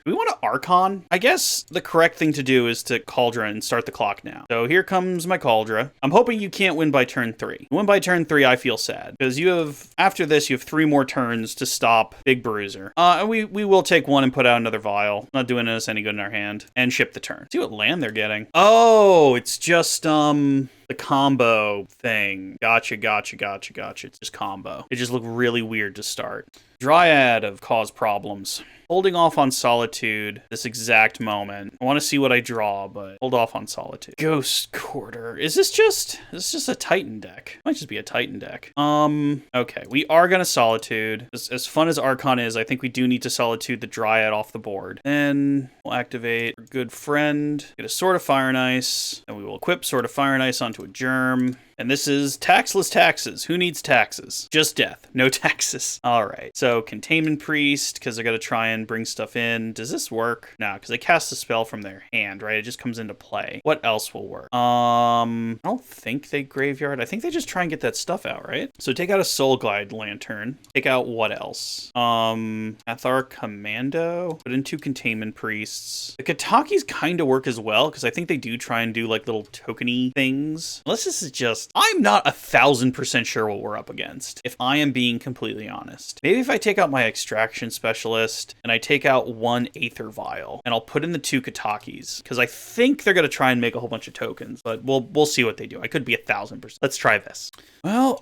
We want to Archon. I guess the correct thing to do is to Kaldra and start the clock now. So here comes my Kaldra. I'm hoping you can't win by turn 3. Win by turn 3, I feel sad. Because you have, after this, you have 3 more turns to stop Big Bruiser. And we will take 1 and put out another Vial. Not doing us any good in our hand. And ship the turn. See what land they're getting. Oh, it's just, the combo thing. Gotcha. It's just combo. It just looked really weird to start. Dryad of cause problems. Holding off on Solitude this exact moment. I want to see what I draw, but hold off on Solitude. Ghost Quarter. Is this just a Titan deck? Might just be a Titan deck. Okay. We are going to Solitude. As fun as Archon is, I think we do need to Solitude the Dryad off the board. Then we'll activate our good friend. Get a Sword of Fire and Ice. And we will equip Sword of Fire and Ice onto a Germ. And this is taxless taxes. Who needs taxes? Just death. No taxes. All right. So Containment Priest, because they're going to try and bring stuff in. Does this work? No, because they cast a spell from their hand, right? It just comes into play. What else will work? I don't think they graveyard. I think they just try and get that stuff out, right? So take out a Soul Glide Lantern. Take out what else? Cathar Commando. Put in 2 Containment Priests. The Katakis kind of work as well, because I think they do try and do like little tokeny things. Unless this is just honest, I'm not 1,000% sure what we're up against, if I am being completely honest. Maybe if I take out my Extraction Specialist and I take out one Aether Vial and I'll put in the 2 Katakis, because I think they're going to try and make a whole bunch of tokens, but we'll see what they do. I could be 1,000%. Let's try this. Well,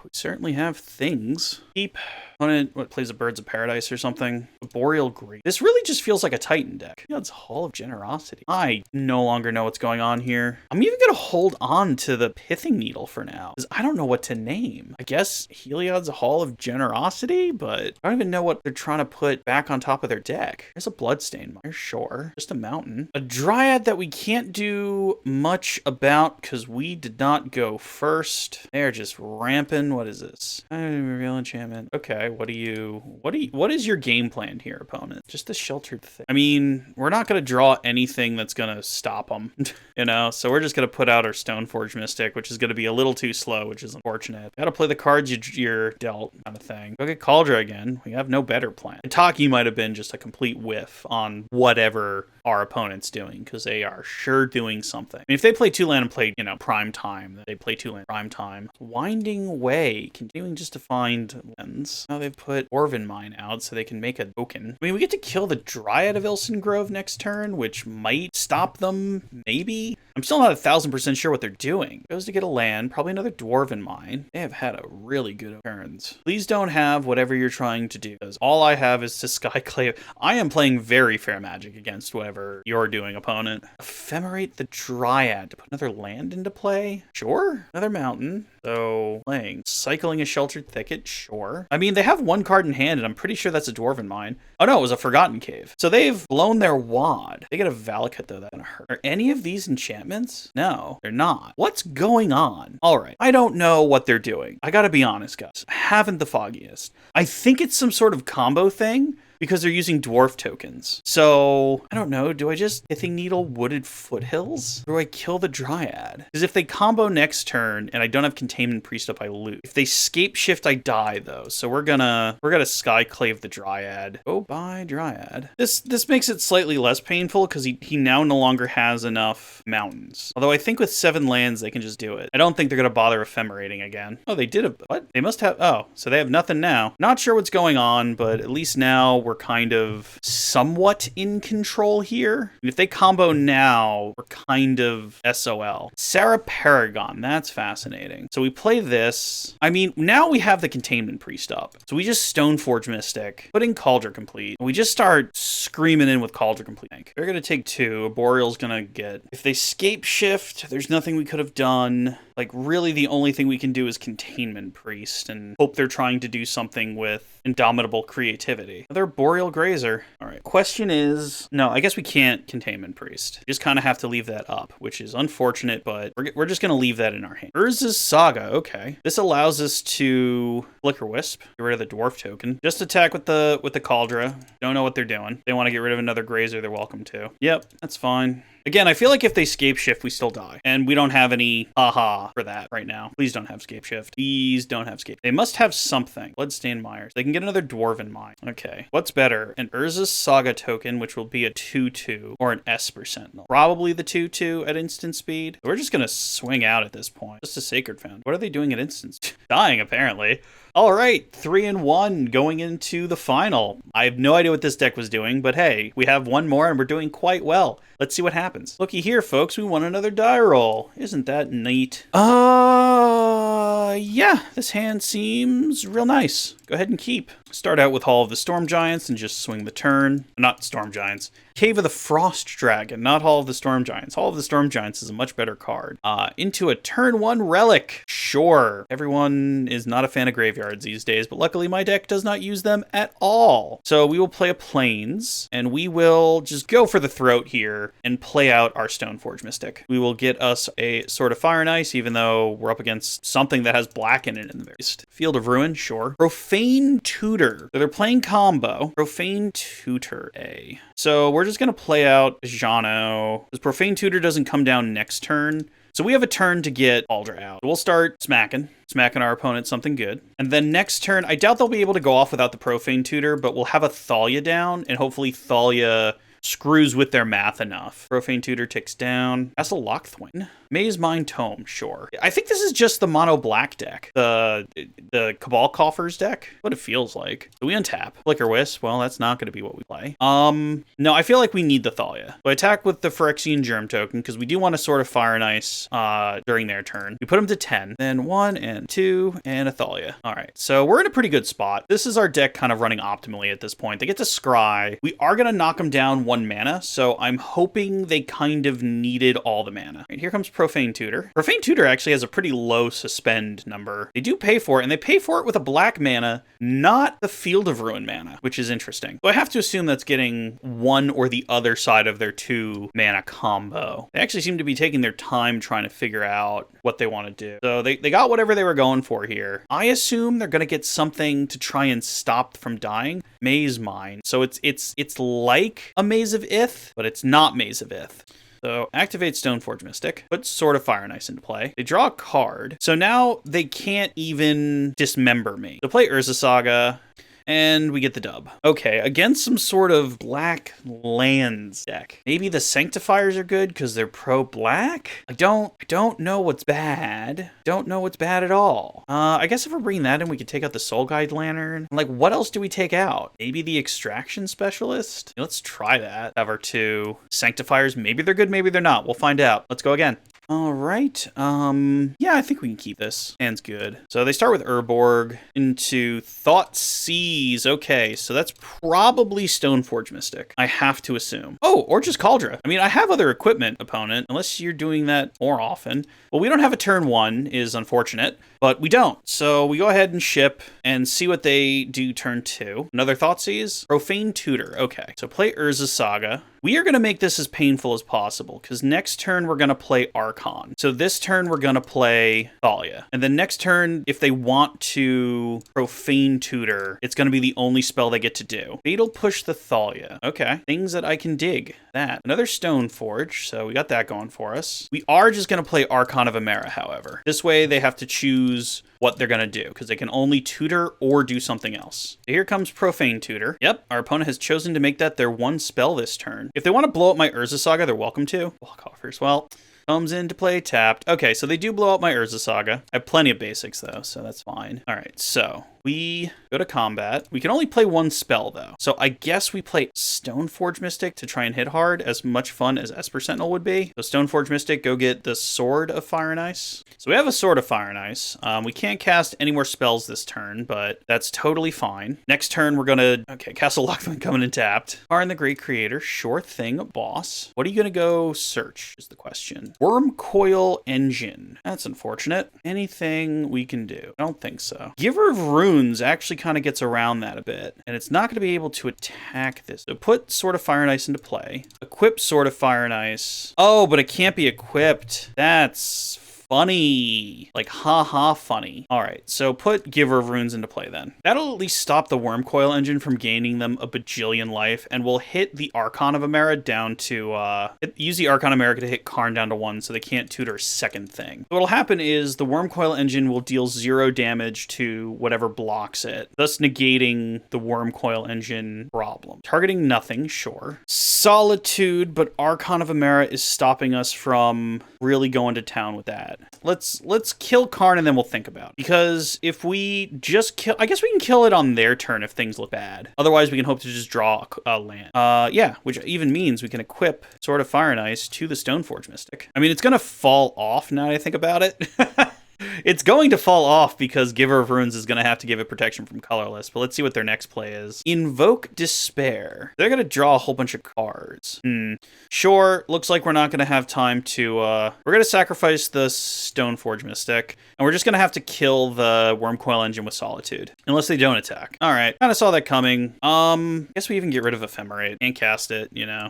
we certainly have things. Keep. Opponent, what, plays a Birds of Paradise or something? A Boreal Great. This really just feels like a Titan deck. Yeah, it's Hall of Generosity. I no longer know what's going on here. I'm even going to hold on to the Pithing Needle for now, because I don't know what to name. I guess Heliod's a Hall of Generosity, but I don't even know what they're trying to put back on top of their deck. There's a Bloodstain Mire, sure. Just a mountain. A Dryad that we can't do much about because we did not go first. They're just ramping. What is this? Reveal enchantment. Okay. What is your game plan here, opponent? Just a sheltered thing. I mean, we're not going to draw anything that's going to stop them, you know? So we're just going to put out our Stoneforge Mystic, which is going to be a little too slow, which is unfortunate. Got to play the cards you're dealt, kind of thing. Go get Kaldra again. We have no better plan. Kataki might have been just a complete whiff on whatever our opponent's doing, because they are sure doing something. I mean, if they play 2 land and play, prime time, they play 2 land prime time. Winding Way, continuing just to find lands. Now they've put Orvan Mine out so they can make a token. I mean, we get to kill the Dryad of Ilson Grove next turn, which might stop them, maybe? I'm still not 1,000% sure what they're doing. Goes to get a land, probably another Dwarven Mine. They have had a really good turns. Please don't have whatever you're trying to do, because all I have is to Skyclave. I am playing very fair magic against whatever you're doing, opponent. Ephemerate the Dryad to put another land into play? Sure. Another mountain. So, playing. Cycling a Sheltered Thicket? Sure. I mean, they have 1 card in hand, and I'm pretty sure that's a Dwarven Mine. Oh no, it was a Forgotten Cave. So they've blown their wad. They get a Valakut, though. That's gonna hurt. Are any of these enchantments? No, they're not. What's going on? All right. I don't know what they're doing. I gotta be honest, guys. I haven't the foggiest. I think it's some sort of combo thing, because they're using dwarf tokens. So, I don't know, do I just Pithing Needle Wooded Foothills? Or do I kill the Dryad? Because if they combo next turn and I don't have Containment Priest up, I lose. If they Scape Shift, I die though. So we're gonna Skyclave the Dryad. Go by Dryad. This makes it slightly less painful because he now no longer has enough mountains. Although I think with 7 lands they can just do it. I don't think they're gonna bother ephemerating again. Oh, they did what? They must have, oh, so they have nothing now. Not sure what's going on, but at least now we're kind of somewhat in control here. And if they combo now, we're kind of SOL. Serra Paragon, that's fascinating. So we play this. I mean, now we have the Containment Priest up. So we just Stoneforge Mystic, put in Kaldra Compleat. We just start screaming in with Kaldra Compleat. They're going to take 2. Boreal's going to get... If they Scape Shift, there's nothing we could have done. Like, really, the only thing we can do is Containment Priest and hope they're trying to do something with indomitable creativity. Another Boreal Grazer. All right. Question is... No, I guess we can't Containment Priest. We just kind of have to leave that up, which is unfortunate, but we're just going to leave that in our hand. Urza's Saga. Okay. This allows us to Flickerwisp, get rid of the Dwarf token. Just attack with the Kaldra. Don't know what they're doing. They want to get rid of another Grazer, they're welcome to. Yep, that's fine. Again, I feel like if they Scape Shift, we still die. And we don't have any aha for that right now. Please don't have Scape Shift. Please don't have Scape. They must have something. Bloodstained Mires. They can get another Dwarven Mine. Okay. What's better? An Urza's Saga token, which will be a 2/2, or an Esper Sentinel. Probably the 2/2 at instant speed. We're just going to swing out at this point. Just a Sacred Found. What are they doing at instant? Dying, apparently. All right, 3-1 going into the final. I have no idea what this deck was doing, but hey, we have one more and we're doing quite well. Let's see what happens. Looky here, folks, we won another die roll. Isn't that neat? Yeah, this hand seems real nice. Go ahead and keep. Start out with Hall of the Storm Giants and just swing the turn. Not Storm Giants. Cave of the Frost Dragon, not Hall of the Storm Giants. Hall of the Storm Giants is a much better card. Into a turn 1 relic. Sure. Everyone is not a fan of graveyards these days, but luckily my deck does not use them at all. So we will play a Plains, and we will just go for the throat here and play out our Stoneforge Mystic. We will get us a Sword of Fire and Ice, even though we're up against something that has black in it in the very least. Field of Ruin, sure. Profane Tutor. So they're playing combo. Profane Tutor A. So we're just going to play out Jano. Because Profane Tutor doesn't come down next turn. So we have a turn to get Kaldra out. We'll start smacking our opponent something good. And then next turn, I doubt they'll be able to go off without the Profane Tutor, but we'll have a Thalia down, and hopefully Thalia screws with their math enough. Profane Tutor ticks down. Castle Lochthwain. Maze Mine Tome, sure. I think this is just the mono black deck. The Cabal Coffers deck. What it feels like. Do we untap? Flickerwisp. Well, that's not going to be what we play. No, I feel like we need the Thalia. So I attack with the Phyrexian Germ token because we do want to sort of Fire and Ice during their turn. We put them to 10. Then 1 and 2 and a Thalia. All right, so we're in a pretty good spot. This is our deck kind of running optimally at this point. They get to scry. We are going to knock them down 1 mana, so I'm hoping they kind of needed all the mana. Right, here comes Profane Tutor. Profane Tutor actually has a pretty low suspend number. They do pay for it, and they pay for it with a black mana, not the Field of Ruin mana, which is interesting. So I have to assume that's getting one or the other side of their 2 mana combo. They actually seem to be taking their time trying to figure out what they want to do. So they got whatever they were going for here. I assume they're going to get something to try and stop from dying. Maze Mine. So it's like a Maze of Ith, but it's not Maze of Ith. So activate Stoneforge Mystic, put Sword of Fire and Ice into play. They draw a card. So now they can't even dismember me. So play Urza Saga. And we get the dub. Okay, against some sort of black lands deck. Maybe the Sanctifiers are good because they're pro-black? I don't know what's bad. Don't know what's bad at all. I guess if we're bringing that in, we could take out the Soul Guide Lantern. Like, what else do we take out? Maybe the Extraction Specialist? Let's try that. Have our 2 Sanctifiers. Maybe they're good, maybe they're not. We'll find out. Let's go again. All right. Yeah, I think we can keep this. Hand's good. So they start with Urborg into Thoughtseize. Okay, so that's probably Stoneforge Mystic. I have to assume. Oh, or just Kaldra. I mean, I have other equipment, opponent, unless you're doing that more often. Well, we don't have a turn 1, is unfortunate, but we don't. So we go ahead and ship and see what they do turn 2. Another Thoughtseize. Profane Tutor. Okay, so play Urza Saga. We are going to make this as painful as possible because next turn we're going to play Archon. So this turn we're going to play Thalia. And then next turn, if they want to Profane Tutor, it's going to be the only spell they get to do. Fatal Push the Thalia. Okay, things that I can dig. That. Another Stoneforge, so we got that going for us. We are just going to play Archon of Emeria, however. This way they have to choose what they're going to do because they can only tutor or do something else. So here comes Profane Tutor. Yep, our opponent has chosen to make that their 1 spell this turn. If they want to blow up my Urza Saga, they're welcome to. Block offers. Well, comes into play tapped. Okay, so they do blow up my Urza Saga. I have plenty of basics though, so that's fine. All right, so we go to combat. We can only play 1 spell though. So I guess we play Stoneforge Mystic to try and hit hard, as much fun as Esper Sentinel would be. So Stoneforge Mystic, go get the Sword of Fire and Ice. So we have a Sword of Fire and Ice. We can't cast any more spells this turn, but that's totally fine. Next turn, we're gonna, okay, Castle Lochthwain coming in tapped. Karn the Great Creator, sure thing, boss. What are you gonna go search is the question. Wormcoil Engine. That's unfortunate. Anything we can do? I don't think so. Giver of Runes actually kind of gets around that a bit, and it's not going to be able to attack this. So put Sword of Fire and Ice into play. Equip Sword of Fire and Ice. Oh, but it can't be equipped. That's funny. Like, haha funny. All right, so put Giver of Runes into play then. That'll at least stop the Wormcoil Engine from gaining them a bajillion life, and we'll hit the Archon of Emeria down to, use the Archon of Emeria to hit Karn down to 1 so they can't tutor a second thing. So what'll happen is the Wormcoil Engine will deal 0 damage to whatever blocks it, thus negating the Wormcoil Engine problem. Targeting nothing, sure. Solitude, but Archon of Emeria is stopping us from really going to town with that. Let's kill Karn and then we'll think about it. Because if we just kill, I guess we can kill it on their turn if things look bad. Otherwise, we can hope to just draw a land. Yeah, which even means we can equip Sword of Fire and Ice to the Stoneforge Mystic. I mean, it's gonna fall off now that I think about it. It's going to fall off because Giver of Runes is going to have to give it protection from colorless, but let's see what their next play is. Invoke Despair. They're going to draw a whole bunch of cards. Sure, looks like we're not going to have time to, we're going to sacrifice the Stoneforge Mystic, and we're just going to have to kill the Wormcoil Engine with Solitude, unless they don't attack. All right, kind of saw that coming. Guess we even get rid of Ephemerate. Can't cast it, you know.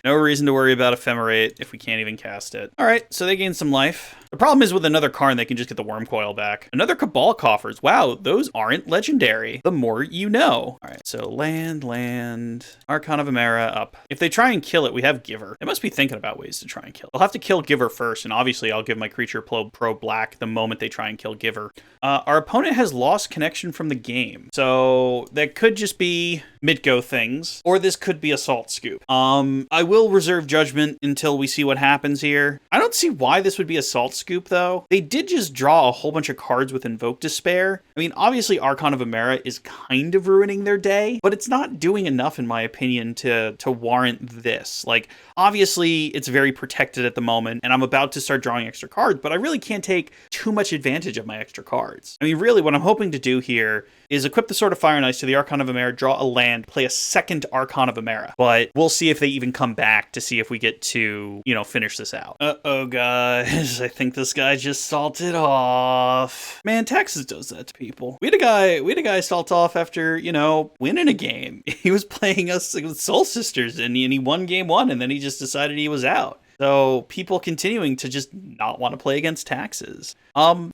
No reason to worry about Ephemerate if we can't even cast it. All right, so they gain some life. The problem is with another Karn, they can just get the Worm Coil back. Another Cabal Coffers. Wow, those aren't legendary. The more you know. All right, so land, Archon of Emeria up. If they try and kill it, we have Giver. They must be thinking about ways to try and kill it. I'll have to kill Giver first, and obviously I'll give my creature pro black the moment they try and kill Giver. Our opponent has lost connection from the game, so that could just be mid-go things, or this could be Assault Scoop. I will reserve judgment until we see what happens here. I don't see why this would be Assault Scoop, though. They did just draw a whole bunch of cards with Invoke Despair. I mean, obviously Archon of Emeria is kind of ruining their day, but it's not doing enough, in my opinion, to warrant this. Like, obviously, it's very protected at the moment, and I'm about to start drawing extra cards, but I really can't take too much advantage of my extra cards. I mean, really, what I'm hoping to do here is equip the Sword of Fire and Ice to the Archon of Emeria, draw a land, play a second Archon of Emeria. But we'll see if they even come back to see if we get to, finish this out. Uh-oh, guys. I think this guy just salted off. Man, Texas does that to people. We had a guy salt off after, winning a game. He was playing us with Soul Sisters, and he won game one, and then he just decided he was out. So people continuing to just not want to play against Taxes.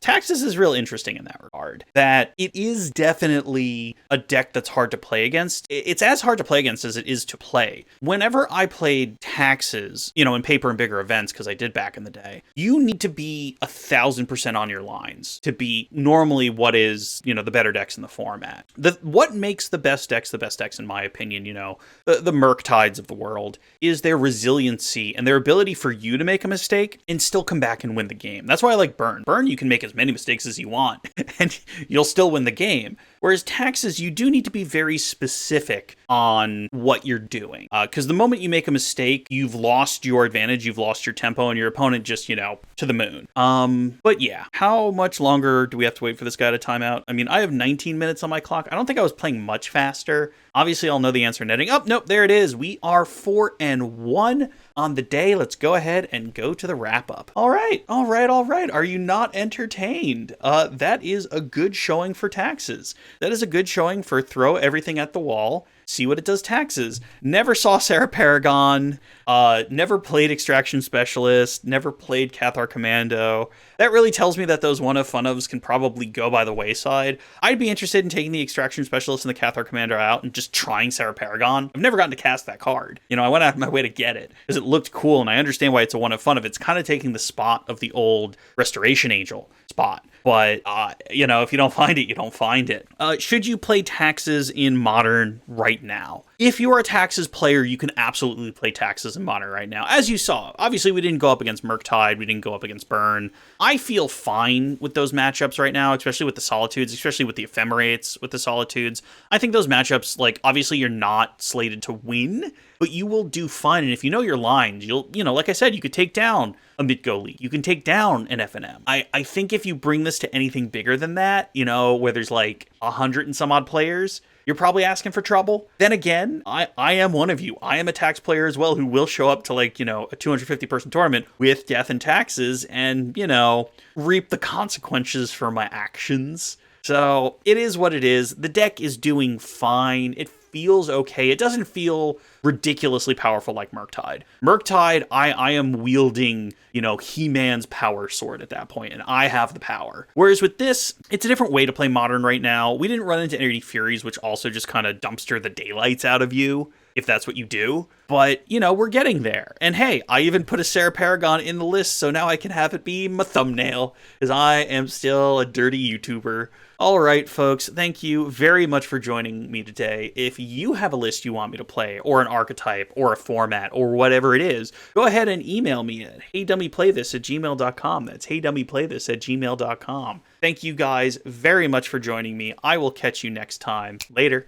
Taxes is real interesting in that regard, that it is definitely a deck that's hard to play against. It's as hard to play against as it is to play. Whenever I played Taxes, in paper and bigger events, because I did back in the day, you need to be 1,000% on your lines to beat normally what is, the better decks in the format. What makes the best decks in my opinion, the Murktides of the world, is their resiliency and their ability for you to make a mistake and still come back and win the game. That's why I like Burn. Burn, you can make as many mistakes as you want and you'll still win the game. Whereas Taxes, you do need to be very specific on what you're doing. Because the moment you make a mistake, you've lost your advantage, you've lost your tempo, and your opponent just, to the moon. But yeah, how much longer do we have to wait for this guy to time out? I mean, I have 19 minutes on my clock. I don't think I was playing much faster. Obviously, I'll know the answer netting. Oh, nope, there it is. We are 4-1 on the day. Let's go ahead and go to the wrap-up. All right. Are you not entertained? That is a good showing for Taxes. That is a good showing for throw everything at the wall, see what it does Taxes. Never saw Serra Paragon, never played Extraction Specialist, never played Cathar Commando. That really tells me that those one of fun ofs can probably go by the wayside. I'd be interested in taking the Extraction Specialist and the Cathar Commando out and just trying Serra Paragon. I've never gotten to cast that card. I went out of my way to get it because it looked cool, and I understand why it's a one of fun of. It's kind of taking the spot of the old Restoration Angel spot. But, if you don't find it, you don't find it. Should you play Taxes in Modern right now? If you're a Taxes player, you can absolutely play Taxes in Modern right now. As you saw, obviously we didn't go up against Murktide, we didn't go up against Burn. I feel fine with those matchups right now, especially with the Solitudes, especially with the Ephemerates, with the Solitudes. I think those matchups, obviously you're not slated to win, but you will do fine. And if you know your lines, you'll, like I said, you could take down a mid-go league. You can take down an FNM. I think if you bring this to anything bigger than that, where there's 100 and some odd players, you're probably asking for trouble. Then again, I am one of you. I am a tax player as well who will show up to a 250 person tournament with Death and Taxes and, reap the consequences for my actions. So it is what it is. The deck is doing fine. It feels okay. It doesn't feel ridiculously powerful like Murktide. Murktide, I am wielding, He-Man's power sword at that point, and I have the power. Whereas with this, it's a different way to play Modern right now. We didn't run into any Furies, which also just kind of dumpster the daylights out of you, if that's what you do. But, we're getting there. And hey, I even put a Serra Paragon in the list, so now I can have it be my thumbnail, because I am still a dirty YouTuber. All right, folks, thank you very much for joining me today. If you have a list you want me to play, or an archetype, or a format, or whatever it is, go ahead and email me at HeyDummyPlayThis@gmail.com. That's HeyDummyPlayThis@gmail.com. Thank you guys very much for joining me. I will catch you next time. Later.